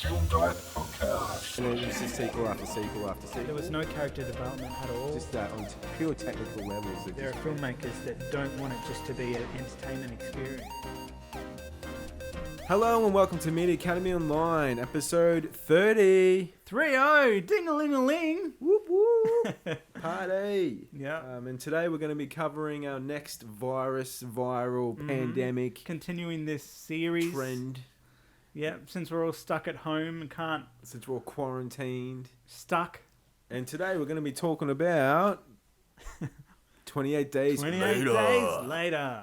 And then it's just sequel after sequel after sequel. There was no character development at all. Just that on pure technical levels. There are filmmakers that don't want it just to be an entertainment experience. Hello and welcome to Media Academy Online, episode 30. 3-0, ding-a-ling-a-ling. Whoop whoop. Party. Yeah. And today we're going to be covering our next viral pandemic Continuing this series. trend. Yeah, since we're all stuck at home and can't... Since we're all quarantined. Stuck. And today we're going to be talking about 28 days 28 later. days later.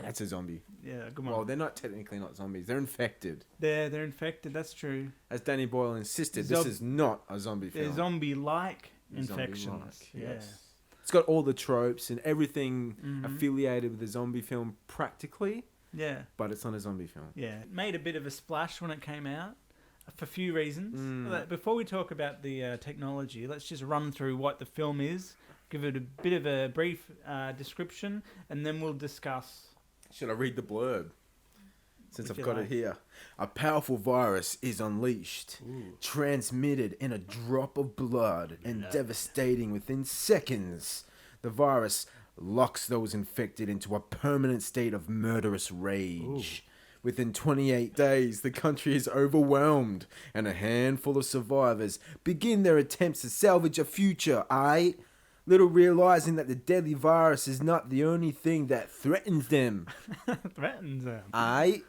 That's a zombie. Yeah, good one. Well, they're not technically not zombies. They're infected. They're infected, that's true. As Danny Boyle insisted, this is not a zombie film. They're zombie-like infections. Zombie-like, Yeah. yes. It's got all the tropes and everything affiliated with a zombie film practically, Yeah. but it's not a zombie film. Yeah. It made a bit of a splash when it came out for a few reasons. Mm. Before we talk about the technology, let's just run through what the film is, give it a bit of a brief description, and then we'll discuss. Should I read the blurb? Since If I've you got like. it here. A powerful virus is unleashed, transmitted in a drop of blood and devastating within seconds. The virus locks those infected into a permanent state of murderous rage. Within 28 days, the country is overwhelmed, and a handful of survivors begin their attempts to salvage a future, little realizing that the deadly virus is not the only thing that threatens them. Threatens them. I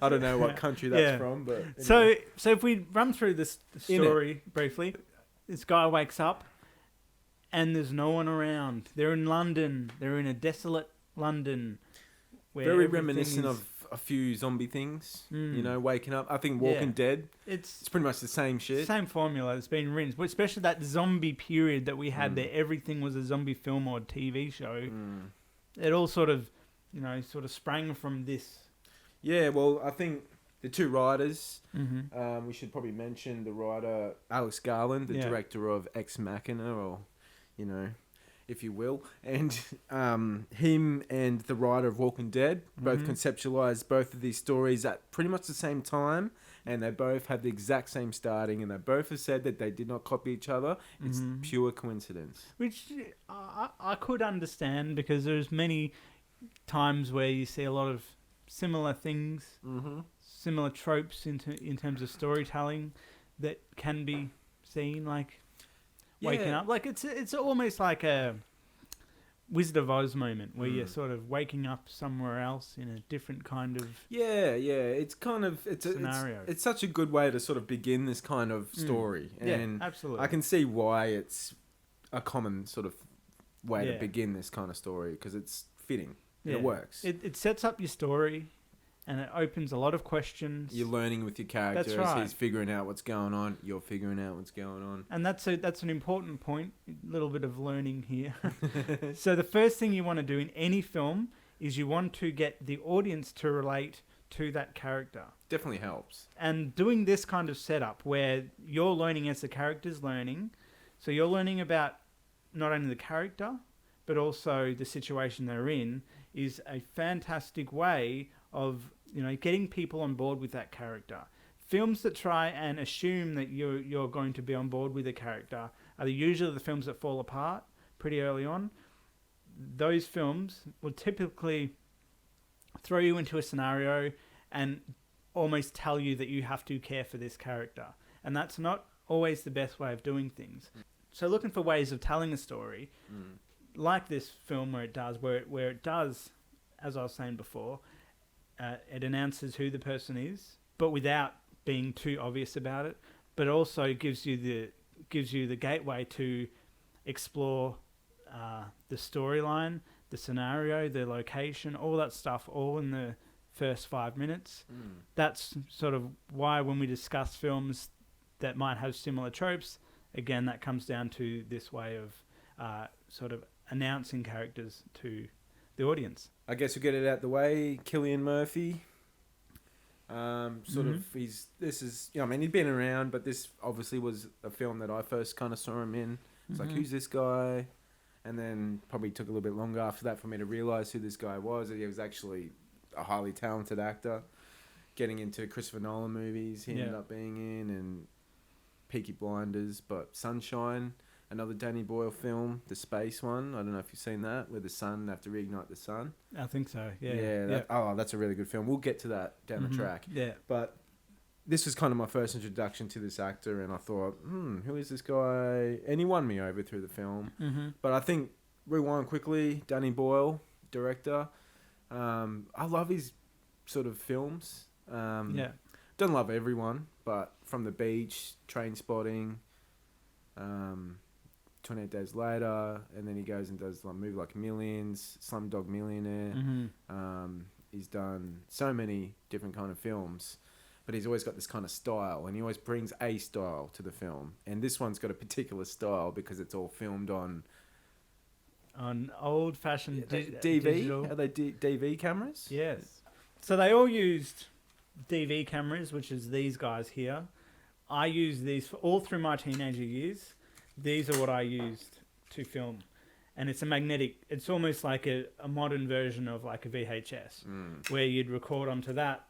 don't know what country that's from, but anyway. So if we run through this story briefly, this guy wakes up and there's no one around. They're in London. They're in a desolate London. Where very everything reminiscent is- of a few zombie things. You know, waking up. I think Walking Dead. It's It's pretty much the same shit. same formula that's been rinsed, but especially that zombie period that we had there. Everything was a zombie film or TV show. It all sort of sprang from this. Yeah, well, I think the two writers. We should probably mention the writer Alex Garland, the director of Ex Machina, or if you will, and him and the writer of Walking Dead both conceptualized both of these stories at pretty much the same time, and they both have the exact same starting, and they both have said that they did not copy each other. It's pure coincidence. Which I could understand, because there's many times where you see a lot of similar things, similar tropes in terms of storytelling that can be seen, like waking up. Like it's almost like a Wizard of Oz moment where you're sort of waking up somewhere else in a different kind of It's kind of scenario. It's such a good way to sort of begin this kind of story, and absolutely. I can see why it's a common sort of way to begin this kind of story, because it's fitting. And it works. It sets up your story, and it opens a lot of questions. You're learning with your characters. That's right. He's figuring out what's going on. You're figuring out what's going on. And that's an important point. A little bit of learning here. So the first thing you want to do in any film is you want to get the audience to relate to that character. Definitely helps. And doing this kind of setup where you're learning as the character's learning, so you're learning about not only the character, but also the situation they're in, is a fantastic way of getting people on board with that character. Films that try and assume that you're going to be on board with a character are usually the films that fall apart pretty early on. Those films will typically throw you into a scenario and almost tell you that you have to care for this character. And that's not always the best way of doing things. So looking for ways of telling a story, like this film where it does, as I was saying before, it announces who the person is, but without being too obvious about it. But also gives you the gateway to explore the storyline, the scenario, the location, all that stuff, all in the first 5 minutes. That's sort of why when we discuss films that might have similar tropes, again, that comes down to this way of sort of announcing characters to the audience. I guess we'll get it out the way. Cillian Murphy. He'd been around, but this obviously was a film that I first kind of saw him in. It's like, who's this guy? And then probably took a little bit longer after that for me to realise who this guy was. He was actually a highly talented actor. getting into Christopher Nolan movies. He ended up being in, and Peaky Blinders, but Sunshine, another Danny Boyle film, the space one. I don't know if you've seen that, where the sun have to reignite the sun. I think so. Yeah. Yeah. That's a really good film. We'll get to that down the track. Yeah. But this was kind of my first introduction to this actor, and I thought, who is this guy? And he won me over through the film. Mm-hmm. But I think, rewind quickly, Danny Boyle, director. I love his sort of films. Don't love everyone, but From the Beach, Train Spotting, 28 Days Later, and then he goes and does a movie like Millions, Slumdog Millionaire. He's done so many different kind of films, but he's always got this kind of style, and he always brings a style to the film. And this one's got a particular style because it's all filmed on old-fashioned DV. digital. Are they DV cameras? Yes. So they all used DV cameras, which is these guys here. I used these all through my teenager years. These are what I used to film. And it's a magnetic, it's almost like a modern version of like a VHS, where you'd record onto that,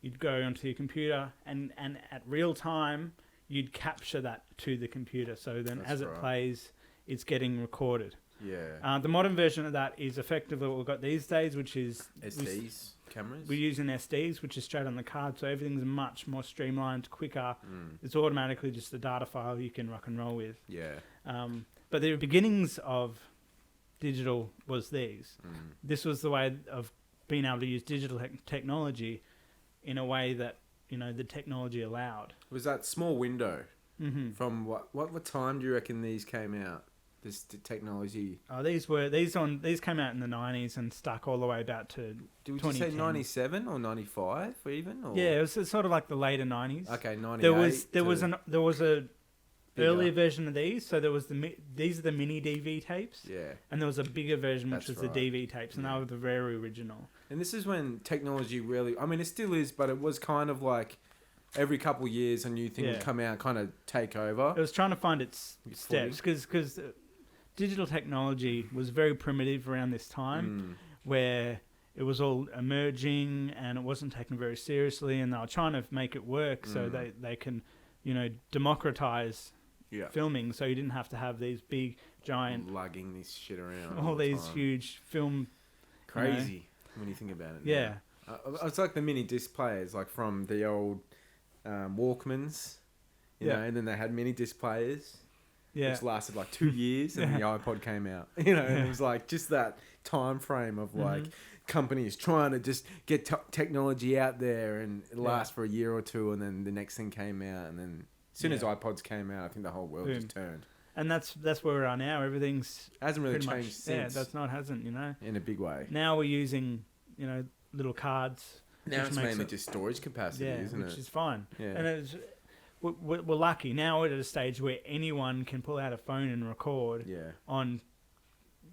you'd go onto your computer, and at real time, you'd capture that to the computer. So then as it plays, it's getting recorded. Yeah. The modern version of that is effectively what we've got these days, which is SDs, cameras? We're using SDs, which is straight on the card, so everything's much more streamlined, quicker. It's automatically just a data file you can rock and roll with. Yeah. But the beginnings of digital was these. This was the way of being able to use digital technology in a way that, you know, the technology allowed. Was that small window from what time do you reckon these came out? This technology. Oh, these came out in the 90s and stuck all the way about to. Did you say 97 or 95 even? Or? Yeah, it was sort of like the later 90s. Okay, 98. There was a earlier version of these. So these are the mini DV tapes. Yeah. And there was a bigger version which was the DV tapes, and they were the very original. And this is when technology really, I mean, it still is, but it was kind of like every couple of years a new thing would come out, kind of take over. It was trying to find its steps because digital technology was very primitive around this time, where it was all emerging and it wasn't taken very seriously, and they were trying to make it work so they can, you know, democratize filming, so you didn't have to have these big giant lugging this shit around all these huge film crazy when you think about it. Yeah. It's like the mini disc players, like from the old Walkmans, you know, and then they had mini disc players. Yeah. Which lasted like 2 years, and the iPod came out. You know, and it was like just that time frame of like companies trying to just get technology out there, and it lasts for a year or two, and then the next thing came out, and then as soon as iPods came out, I think the whole world just turned. And that's where we are now. Everything's hasn't really changed since. Yeah, hasn't, you know. In a big way. Now we're using, you know, little cards. Now it's mainly just storage capacity, isn't it? Which is fine. Yeah. And we're lucky now. We're at a stage where anyone can pull out a phone and record on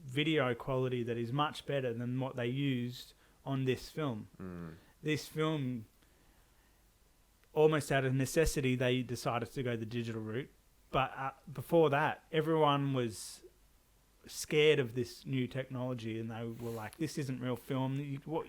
video quality that is much better than what they used on this film. This film, almost out of necessity, they decided to go the digital route. But before that, everyone was scared of this new technology, and they were like, "This isn't real film.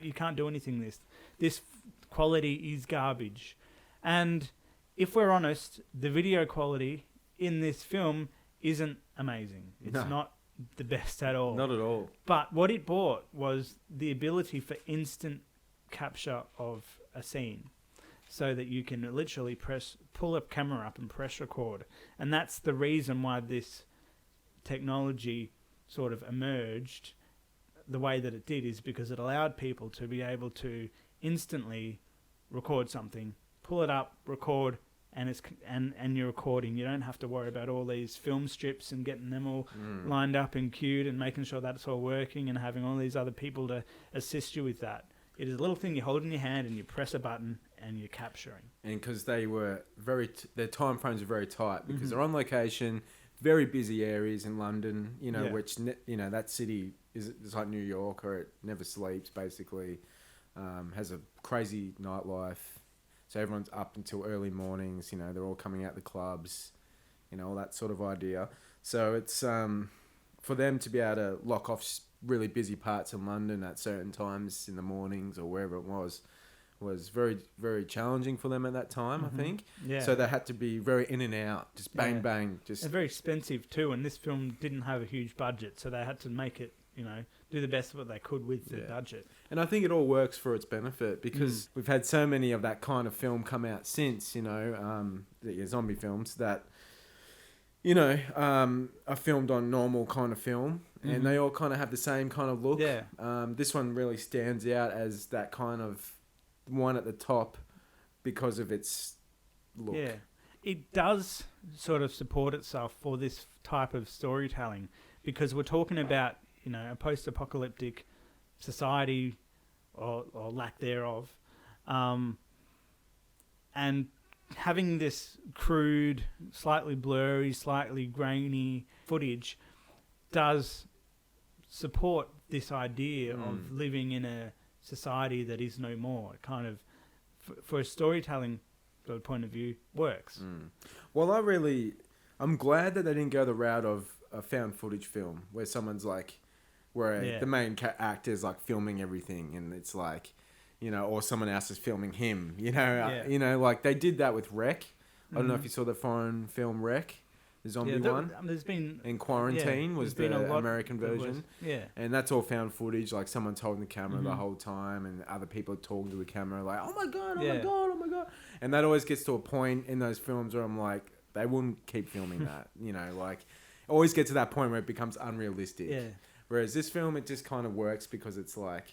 You can't do anything. This quality is garbage." And if we're honest, the video quality in this film isn't amazing. It's not the best at all. Not at all. But what it brought was the ability for instant capture of a scene, so that you can literally pull a camera up and press record. And that's the reason why this technology sort of emerged the way that it did, is because it allowed people to be able to instantly record something, pull it up, record, and you're recording. You don't have to worry about all these film strips and getting them all lined up and queued and making sure that's all working and having all these other people to assist you with that. It is a little thing you hold in your hand and you press a button and you're capturing. And because they were their time frames are very tight, because they're on location, very busy areas in London, you know, which, you know, that city is like New York, or it never sleeps, basically. Has a crazy nightlife. So everyone's up until early mornings, you know, they're all coming out the clubs, you know, all that sort of idea. So it's for them to be able to lock off really busy parts in London at certain times in the mornings or wherever it was was very, very challenging for them at that time, I think. Yeah. So they had to be very in and out, just bang, Yeah. bang, just... And very expensive too, and this film didn't have a huge budget, so they had to make it, do the best of what they could with the budget. And I think it all works for its benefit because we've had so many of that kind of film come out since, the zombie films that, are filmed on normal kind of film, and they all kind of have the same kind of look. Yeah. This one really stands out as that kind of one at the top because of its look. Yeah. It does sort of support itself for this type of storytelling because we're talking about, a post-apocalyptic society or lack thereof. And having this crude, slightly blurry, slightly grainy footage does support this idea of living in a society that is no more. It kind of, for a storytelling point of view, works. Well, I'm glad that they didn't go the route of a found footage film where someone's like, the main actor's like filming everything and it's like, or someone else is filming him, like they did that with Wreck. I don't know if you saw the foreign film Wreck, the zombie one. There's been... In Quarantine was the American version. Yeah. And that's all found footage, like someone's holding the camera the whole time and other people are talking to the camera like, oh my God, oh my God, oh my God. And that always gets to a point in those films where I'm like, they wouldn't keep filming that, like always get to that point where it becomes unrealistic. Yeah. Whereas this film, it just kind of works because it's like,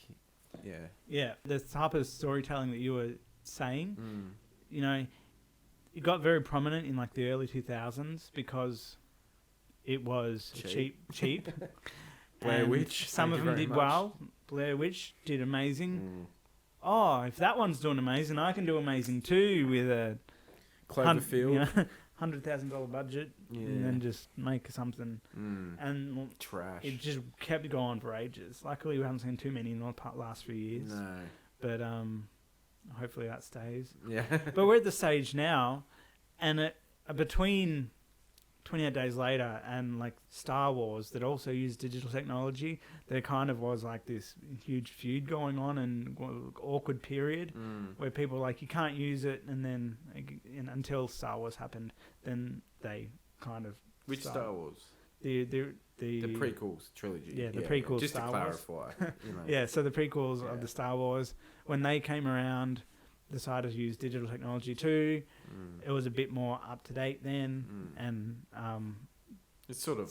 Yeah, the type of storytelling that you were saying, it got very prominent in like the early 2000s because it was cheap. Blair Witch. Some of them did well. Blair Witch did amazing. Oh, if that one's doing amazing, I can do amazing too with a Cloverfield. $100,000 budget and then just make something. And trash. It just kept going for ages. Luckily, we haven't seen too many in the last few years. No. But hopefully that stays. Yeah. But we're at the stage now, and between 28 Days Later and like Star Wars that also used digital technology, there kind of was like this huge feud going on and awkward period where people were like, you can't use it, and then until Star Wars happened, then they kind of... Which Star Wars? The prequels trilogy. Yeah, the prequels. Just Star to clarify. Wars. Yeah, so the prequels of the Star Wars, when they came around, decided to use digital technology too. It was a bit more up to date then, and it sort of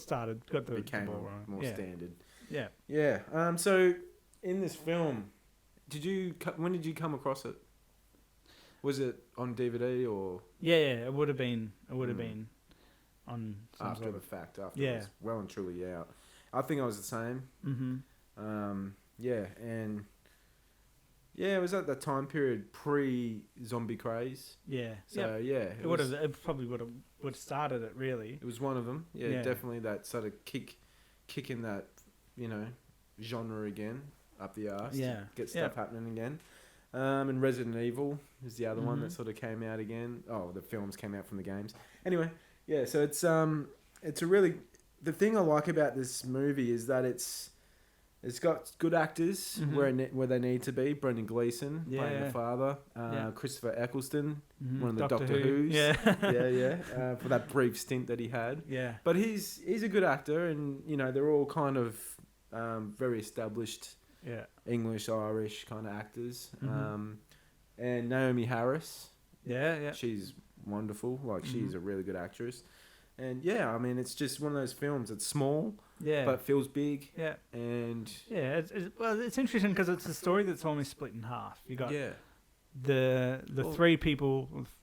became more standard. Yeah. Yeah. So in this film, when did you come across it? Was it on DVD or? Yeah, it would have been. It would have been on some after sort the of fact. After it was well and truly out. I think I was the same. And it was at that time period pre-zombie craze. Yeah. So it probably would have started it really. It was one of them. Yeah, definitely that sort of kicking that genre again up the arse. Yeah. Get stuff happening again. And Resident Evil is the other one that sort of came out again. Oh, the films came out from the games. Anyway, yeah. So it's a really, the thing I like about this movie is that it's got good actors where they need to be. Brendan Gleeson playing the father. Christopher Eccleston, one of the Doctor Who's. Yeah. For that brief stint that he had. Yeah. But he's a good actor, and they're all kind of very established. Yeah. English, Irish kind of actors. And Naomi Harris. Yeah. She's wonderful. Like she's a really good actress. And I mean, it's just one of those films. It's small, but feels big. Yeah. And it's interesting because it's a story that's only split in half. You got the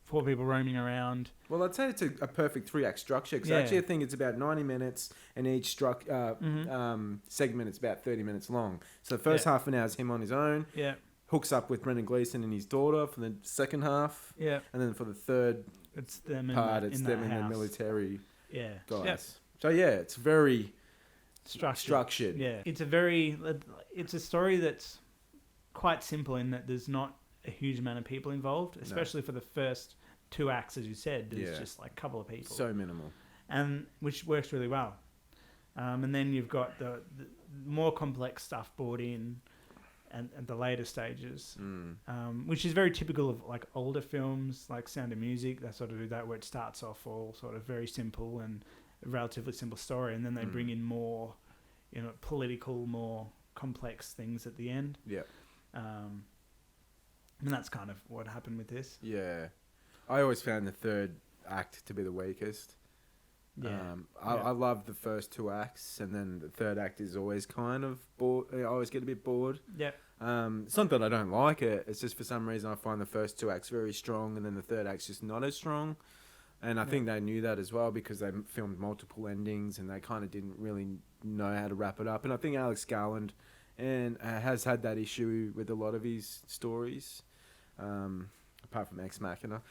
four people roaming around. Well, I'd say it's a perfect 3-act structure. Because actually, I think it's about 90 minutes, and each segment is about 30 minutes long. So the first half an hour is him on his own. Yeah. Hooks up with Brendan Gleeson and his daughter for the second half. Yeah. And then for the third it's them it's them in house. the military guys. Yep. So it's very structured. Yeah. It's a story that's quite simple in that there's not a huge amount of people involved, especially for the first 2 acts, as you said. There's just like a couple of people. So minimal. And which works really well. And then you've got the more complex stuff brought in. and the later stages, which is very typical of like older films like Sound of Music. They sort of do that, where it starts off all sort of very simple and a relatively simple story, and then they bring in more, political, more complex things at the end. Yeah. And that's kind of what happened with this. Yeah. I always found the third act to be the weakest. Yeah. I love the first two acts, and then the third act is always kind of bored. I always get a bit bored. Yeah. It's not that I don't like it. It's just for some reason I find the first two acts very strong, and then the third act's just not as strong. And I think they knew that as well, because they filmed multiple endings, and they kind of didn't really know how to wrap it up. And I think Alex Garland has had that issue with a lot of his stories, apart from Ex Machina.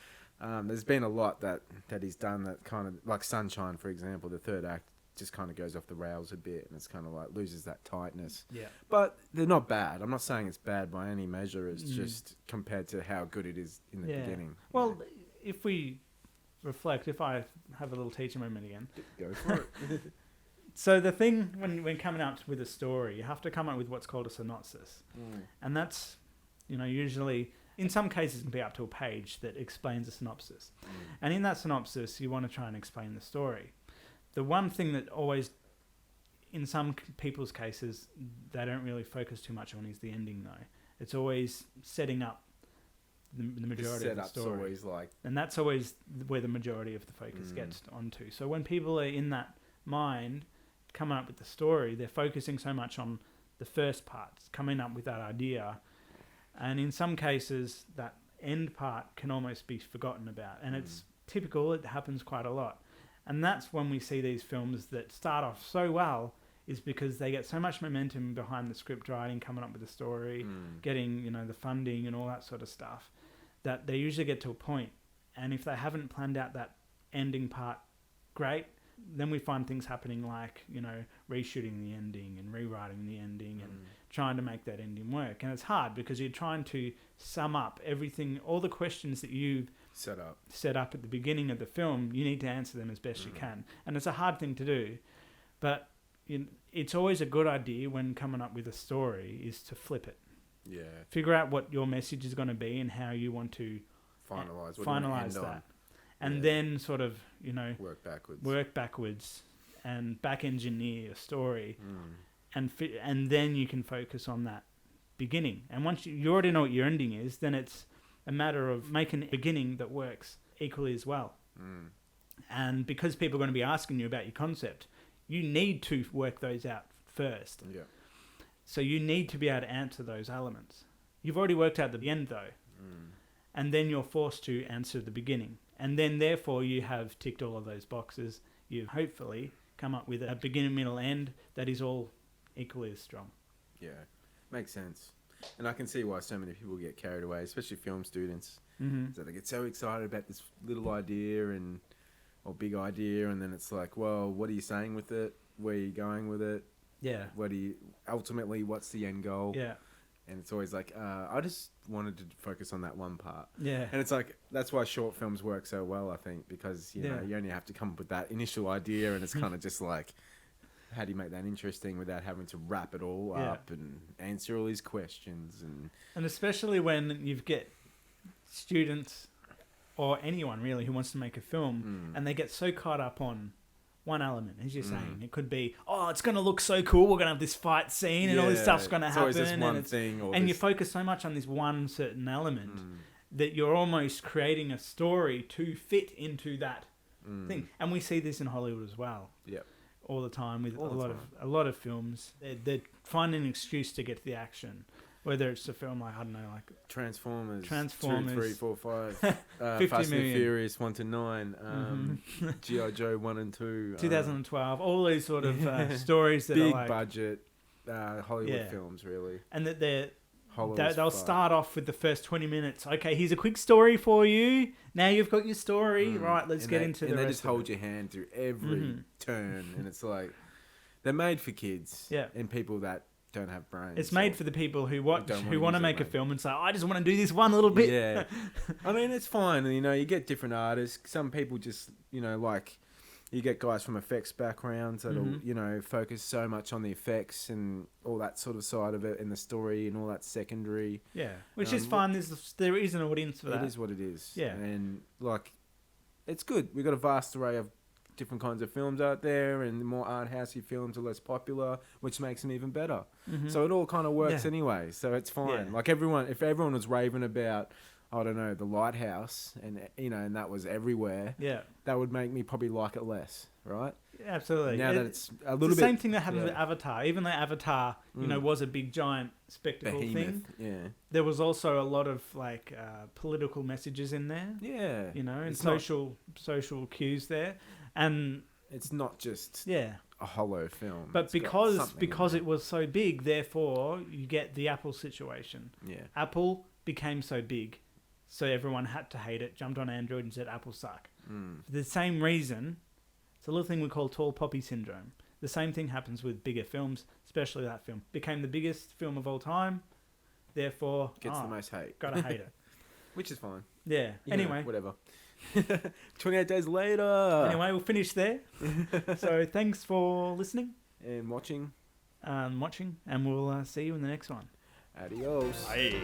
There's been a lot that he's done that kind of, like Sunshine, for example, the third act just kind of goes off the rails a bit, and it's kind of like loses that tightness. Yeah. But they're not bad. I'm not saying it's bad by any measure. It's just compared to how good it is in the beginning. Well, if we reflect, if I have a little teacher moment again. Go for it. So the thing, when coming up with a story, you have to come up with what's called a synopsis. And that's, usually... in some cases, it can be up to a page that explains a synopsis. And in that synopsis, you want to try and explain the story. The one thing that always, in some people's cases, they don't really focus too much on is the ending, though. It's always setting up the majority of the story. Always like... and that's always where the majority of the focus gets onto. So when people are in that mind, coming up with the story, they're focusing so much on the first part, coming up with that idea. And in some cases, that end part can almost be forgotten about. And it's typical, it happens quite a lot. And that's when we see these films that start off so well, is because they get so much momentum behind the script writing, coming up with the story, getting, the funding and all that sort of stuff, that they usually get to a point. And if they haven't planned out that ending part great, then we find things happening like, reshooting the ending and rewriting the ending and trying to make that ending work. And it's hard because you're trying to sum up everything, all the questions that you've set up at the beginning of the film. You need to answer them as best you can. And it's a hard thing to do. But it's always a good idea when coming up with a story is to flip it. Yeah. Figure out what your message is going to be and how you want to finalize that. And then sort of, work backwards and back engineer your story. And then you can focus on that beginning. And once you already know what your ending is, then it's a matter of making a beginning that works equally as well. And because people are going to be asking you about your concept, you need to work those out first. Yeah. So you need to be able to answer those elements. You've already worked out the end, though. And then you're forced to answer the beginning. And then, therefore, you have ticked all of those boxes. You've hopefully come up with a beginning, middle, end that is all equally as strong. Yeah, makes sense. And I can see why so many people get carried away, especially film students. So they get so excited about this little idea or big idea, and then it's like, well, what are you saying with it? Where are you going with it? Yeah. Ultimately, what's the end goal? Yeah. And it's always like, I just wanted to focus on that one part. Yeah. And it's like, that's why short films work so well, I think, because, you only have to come up with that initial idea, and it's kind of just like, how do you make that interesting without having to wrap it all up and answer all these questions? And especially when you get students or anyone really who wants to make a film and they get so caught up on one element, as you're saying. It could be, it's going to look so cool. We're going to have this fight scene and all this stuff's going to happen. Always this one thing. And you focus so much on this one certain element that you're almost creating a story to fit into that thing. And we see this in Hollywood as well. Yep. All the time with a lot of films. They're finding an excuse to get to the action. Whether it's a film like, I don't know, like Transformers 2, 3, 4, 5, 50 Fast and million. Furious 1 to 9, G.I. Joe 1 and 2, 2012, all these sort of stories that big are like, budget Hollywood films, really. And that they'll start off with the first 20 minutes. Okay, here's a quick story for you. Now you've got your story, right? Let's get into the rest. And they just hold your hand through every turn, and it's like they're made for kids, and people that don't have brains. It's made for the people who want to make a film and say, I just want to do this one little bit. Yeah. I mean, it's fine. You get different artists. Some people just, like you get guys from effects backgrounds that'll, you know, focus so much on the effects and all that sort of side of it, and the story and all that secondary. Yeah, which is fun. There is an audience for that. It is what it is. Yeah. And, like, it's good. We've got a vast array of different kinds of films out there, and the more art housey films are less popular, which makes them even better. So it all kind of works anyway, so it's fine. Like, if everyone was raving about, I don't know, The Lighthouse, and, you know, and that was everywhere, that would make me probably like it less, right? Absolutely. Now that it's a little bit... the same thing that happened with Avatar. Even though Avatar, you know, was a big, giant spectacle thing, there was also a lot of, like, political messages in there. Yeah. You know, and social cues there. And it's not just a hollow film. But because it was so big, therefore, you get the Apple situation. Yeah. Apple became so big, so everyone had to hate it, jumped on Android and said, Apple suck. For the same reason, it's a little thing we call tall poppy syndrome. The same thing happens with bigger films, especially that film. Became the biggest film of all time, therefore... Gets the most hate. Gotta hate it. Which is fine. Yeah. Anyway. Whatever. 28 days later. Anyway, we'll finish there. So thanks for listening. And watching. And we'll see you in the next one. Adios. Bye.